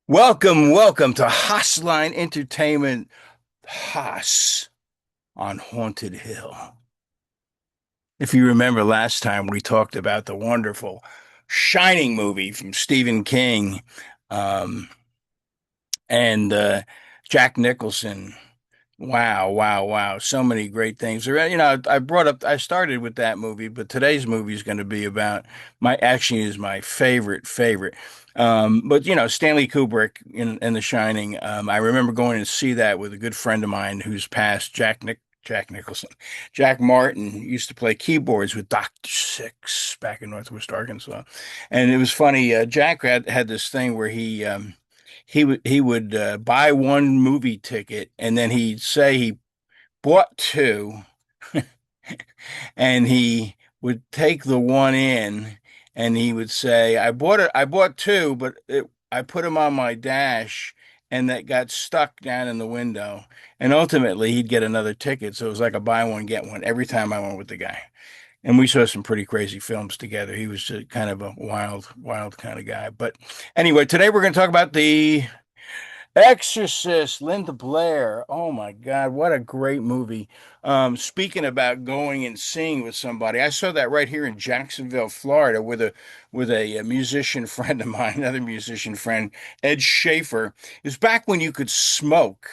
Welcome to Haaseline Entertainment, Haas on Haunted Hill. If you remember last time, we talked about the wonderful Shining movie from Stephen King, um, and Jack Nicholson. Wow. So many great things. I started with that movie, but today's movie is going to be about actually is my favorite. But Stanley Kubrick in The Shining. I remember going to see that with a good friend of mine who's passed, Jack Nicholson. Jack Martin used to play keyboards with Dr. Six back in Northwest Arkansas. And it was funny, Jack had this thing where he would buy one movie ticket and then he'd say he bought two and he would take the one in and he would say I bought two but I put them on my dash and that got stuck down in the window, and ultimately he'd get another ticket, so it was like a buy one get one every time I went with the guy. And we saw some pretty crazy films together. He was kind of a wild kind of guy. But anyway, today we're going to talk about the Exorcist, Linda Blair. Oh my God, what a great movie. Speaking about going and seeing with somebody, I saw that right here in Jacksonville, Florida, with a musician friend of mine, another musician friend, Ed Schaefer. It was back when you could smoke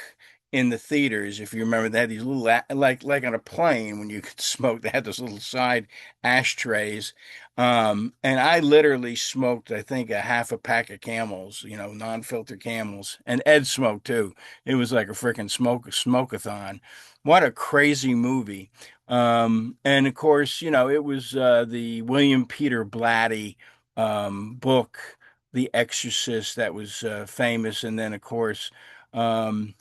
in the theaters, if you remember. They had these little like on a plane when you could smoke. They had those little side ashtrays. And I literally smoked, I think, a half a pack of Camels, non-filter Camels, and Ed smoked too. It was like a freaking smoke-a-thon. What a crazy movie. And of course, it was the William Peter Blatty book, The Exorcist, that was famous. And then, of course, um,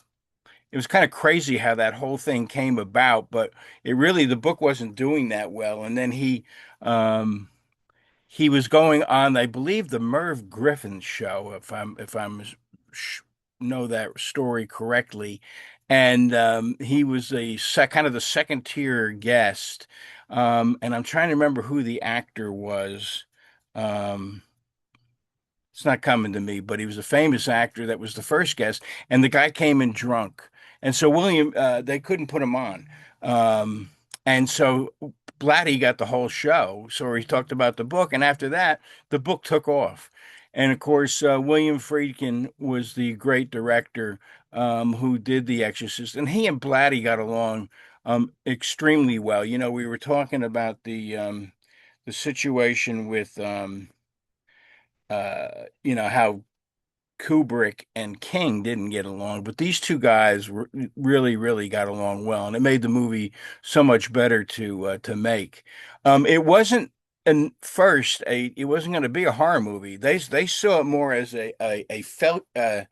it was kind of crazy how that whole thing came about, but the book wasn't doing that well. And then um, he was going on, I believe, the Merv Griffin show, if I'm sh know that story correctly, and he was kind of the second tier guest, and I'm trying to remember who the actor was. Um, it's not coming to me, but he was a famous actor that was the first guest, and the guy came in drunk, and so they couldn't put him on, um, and so Blatty got the whole show. So he talked about the book, and after that, the book took off, and of course, William Friedkin was the great director who did The Exorcist, and he and Blatty got along extremely well. We were talking about the situation with how Kubrick and King didn't get along, but these two guys really got along well, and it made the movie so much better to make. It wasn't it wasn't going to be a horror movie. They saw it more as a felt a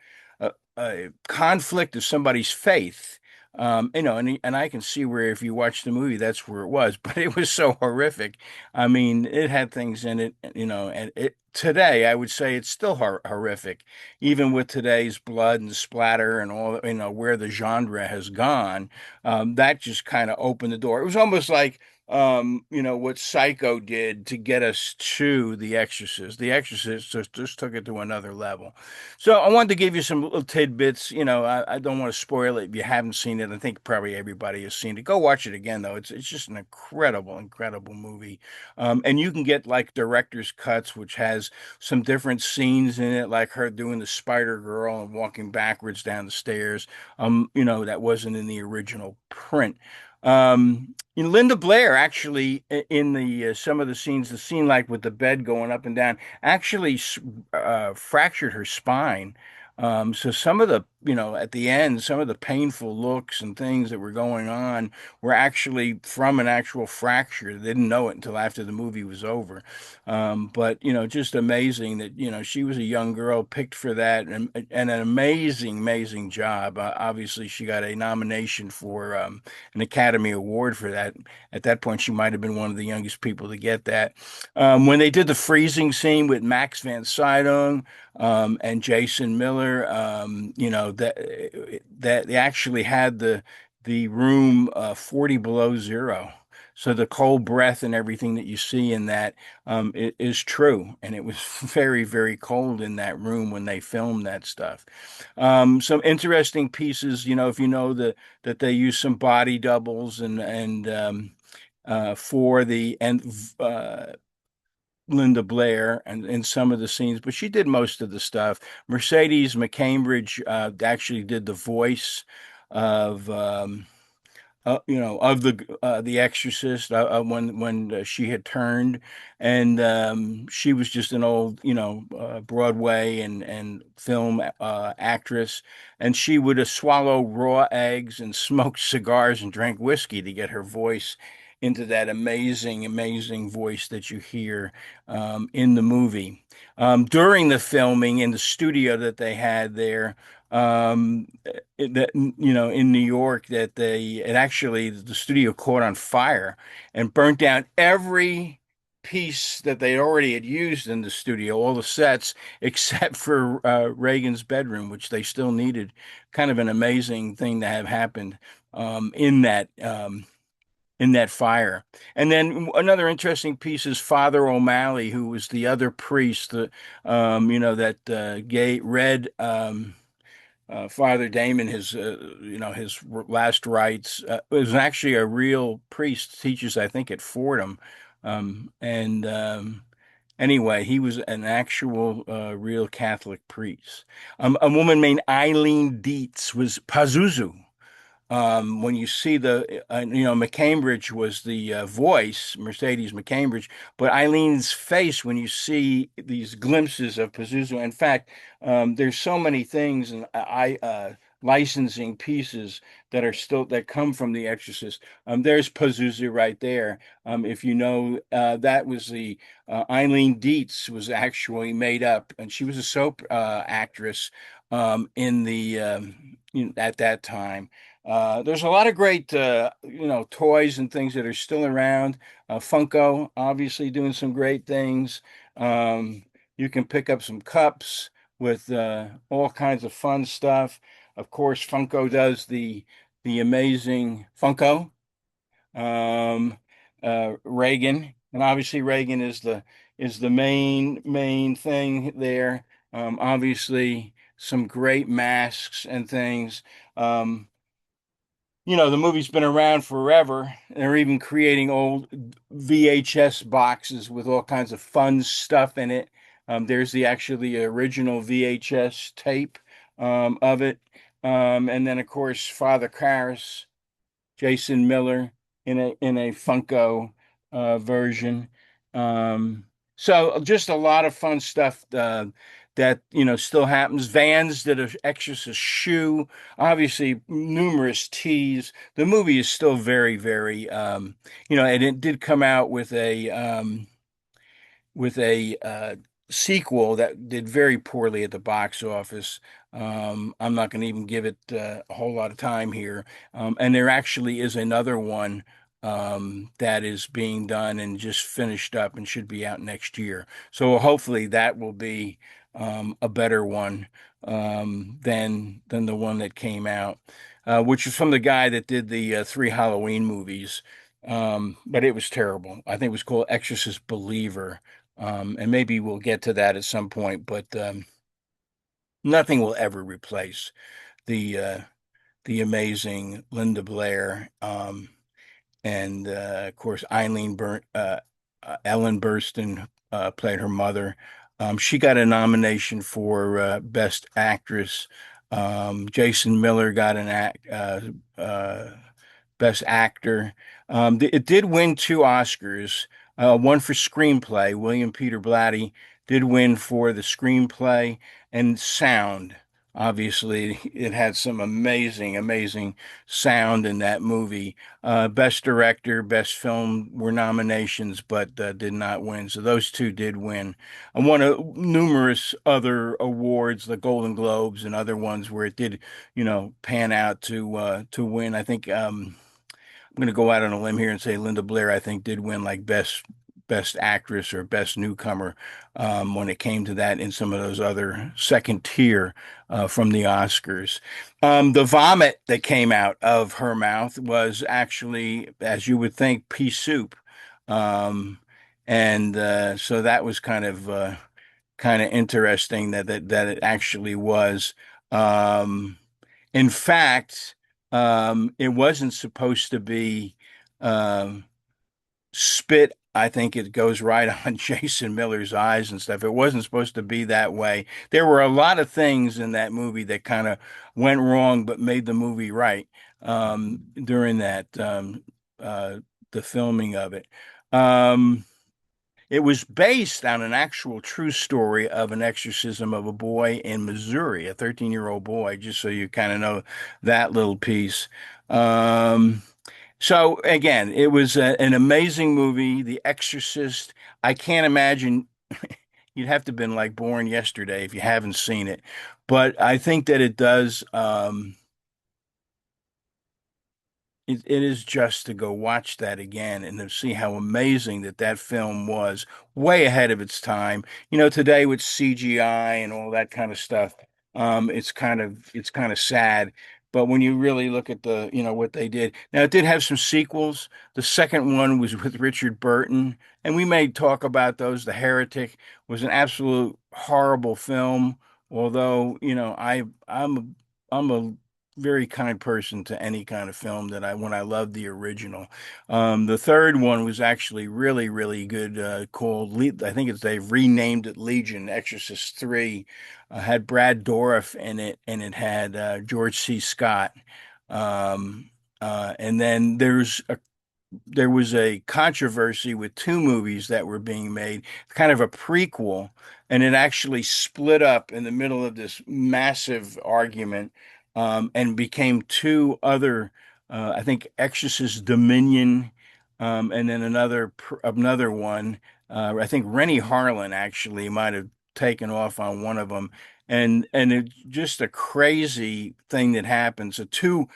conflict of somebody's faith. And I can see where if you watch the movie, that's where it was, but it was so horrific. I mean, it had things in it, and today I would say it's still horrific, even with today's blood and splatter and all, where the genre has gone. That just kind of opened the door. It was almost like, what Psycho did to get us to The Exorcist. The Exorcist just took it to another level. So I wanted to give you some little tidbits. I don't want to spoil it if you haven't seen it. I think probably everybody has seen it. Go watch it again, though. It's just an incredible movie. And you can get like director's cuts, which has some different scenes in it, like her doing the Spider Girl and walking backwards down the stairs. That wasn't in the original print. Linda Blair actually in the some of the scenes, the scene like with the bed going up and down, actually fractured her spine. So some of the, at the end, some of the painful looks and things that were going on were actually from an actual fracture. They didn't know it until after the movie was over. But just amazing that, she was a young girl picked for that, and an amazing job. Obviously, she got a nomination for an Academy Award for that. At that point, she might have been one of the youngest people to get that. When they did the freezing scene with Max van Sydow and Jason Miller, that they actually had the room 40 below zero. So the cold breath and everything that you see in that is true. And it was very, very cold in that room when they filmed that stuff. Some interesting pieces, if you know that they use some body doubles and for the and Linda Blair and in some of the scenes, but she did most of the stuff. Mercedes McCambridge actually did the voice of of the Exorcist when she had turned, and she was just an old Broadway and film actress, and she would swallow raw eggs and smoke cigars and drink whiskey to get her voice into that amazing, amazing voice that you hear in the movie. During the filming in the studio that they had there, that in New York, that it actually the studio caught on fire and burnt down every piece that they already had used in the studio, all the sets except for Reagan's bedroom, which they still needed. Kind of an amazing thing to have happened um, in that um, in that fire. And then another interesting piece is Father O'Malley, who was the other priest, that gay read. Father Damon, his last rites, was actually a real priest, teaches, I think, at Fordham. And Anyway, he was an actual, real Catholic priest. A woman named Eileen Dietz was Pazuzu. When you see McCambridge was the voice, Mercedes McCambridge, but Eileen's face, when you see these glimpses of Pazuzu, in fact, there's so many things and licensing pieces that come from The Exorcist. There's Pazuzu right there. If you know, that was the Eileen Dietz was actually made up, and she was a soap actress in the at that time. There's a lot of great, toys and things that are still around. Funko, obviously, doing some great things. Um, you can pick up some cups with all kinds of fun stuff. Of course, Funko does the amazing Funko, um, Reagan, and obviously Reagan is the main thing there. Obviously, some great masks and things. Um, the movie's been around forever. They're even creating old VHS boxes with all kinds of fun stuff in it. There's the original VHS tape of it. And then, of course, Father Karras, Jason Miller in a Funko version. Um, so just a lot of fun stuff that still happens. Vans did an Exorcist shoe, obviously numerous teas. The movie is still very, very and it did come out with a sequel that did very poorly at the box office. I'm not going to even give it a whole lot of time here. And there actually is another one that is being done and just finished up and should be out next year. So hopefully that will be a better one than the one that came out, which is from the guy that did the three Halloween movies. But it was terrible. I think it was called Exorcist Believer. And maybe we'll get to that at some point, but nothing will ever replace the uh, the amazing Linda Blair, and of course Ellen Burstyn played her mother. She got a nomination for Best Actress. Jason Miller got an Best Actor. It did win two Oscars, one for screenplay. William Peter Blatty did win for the screenplay and sound. Obviously, it had some amazing, amazing sound in that movie. Best Director, Best Film were nominations, but did not win. So those two did win. And won numerous other awards, the Golden Globes and other ones where it did, pan out to win. I think I'm going to go out on a limb here and say Linda Blair, I think, did win like Best Actress or Best Newcomer when it came to that in some of those other second tier from the Oscars. The vomit that came out of her mouth was actually, as you would think, pea soup. Um, and so that was kind of interesting that it actually was. Um, in fact, it wasn't supposed to be um, spit. I think it goes right on Jason Miller's eyes and stuff. It wasn't supposed to be that way. There were a lot of things in that movie that kind of went wrong, but made the movie right during uh, the filming of it. Um, it was based on an actual true story of an exorcism of a boy in Missouri, a 13-year-old boy, just so you kind of know that little piece. Um, so again, it was an amazing movie, The Exorcist. I can't imagine you'd have to have been like born yesterday if you haven't seen it. But I think that it does. It is just to go watch that again and to see how amazing that film was, way ahead of its time. Today with CGI and all that kind of stuff, it's kind of sad. But when you really look at what they did, now it did have some sequels. The second one was with Richard Burton, and we may talk about those. The Heretic was an absolute horrible film, although I'm a very kind person to any kind of film that when I loved the original. The third one was actually really, really good, called I think they've renamed it Legion, Exorcist 3. Had Brad Dourif in it, and it had George C. Scott. Um, and then there was a controversy with two movies that were being made, kind of a prequel, and it actually split up in the middle of this massive argument, and became two other, I think, Exorcist Dominion, and then another one. I think Rennie Harlan actually might have taken off on one of them, and it's just a crazy thing that happened. So two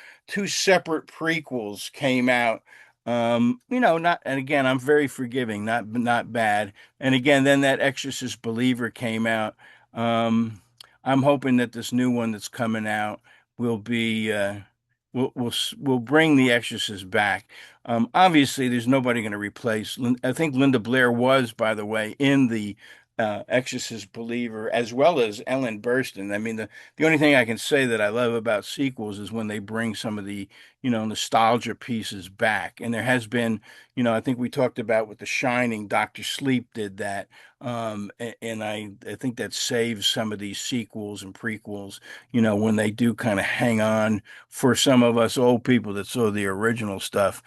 separate prequels came out, not, and again, I'm very forgiving, not bad. And again, then that Exorcist Believer came out. Um, I'm hoping that this new one that's coming out will be will bring the Exorcist back. Obviously, there's nobody going to replace. I think Linda Blair was, by the way, in the Exorcist Believer, as well as Ellen Burstyn. I mean, the only thing I can say that I love about sequels is when they bring some of the nostalgia pieces back. And there has been, I think we talked about with The Shining, Doctor Sleep did that. And I think that saves some of these sequels and prequels, when they do kind of hang on for some of us old people that saw the original stuff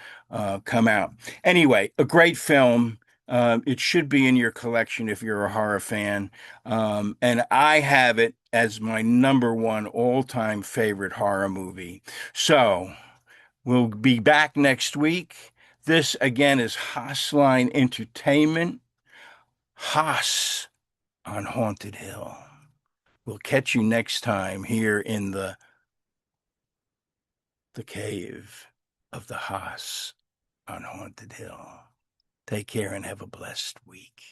come out. Anyway, a great film. It should be in your collection if you're a horror fan. And I have it as my number one all-time favorite horror movie. So we'll be back next week. This again is Haaseline Entertainment, Haase on Haunted Hill. We'll catch you next time here in the cave of the Haase on Haunted Hill. Take care and have a blessed week.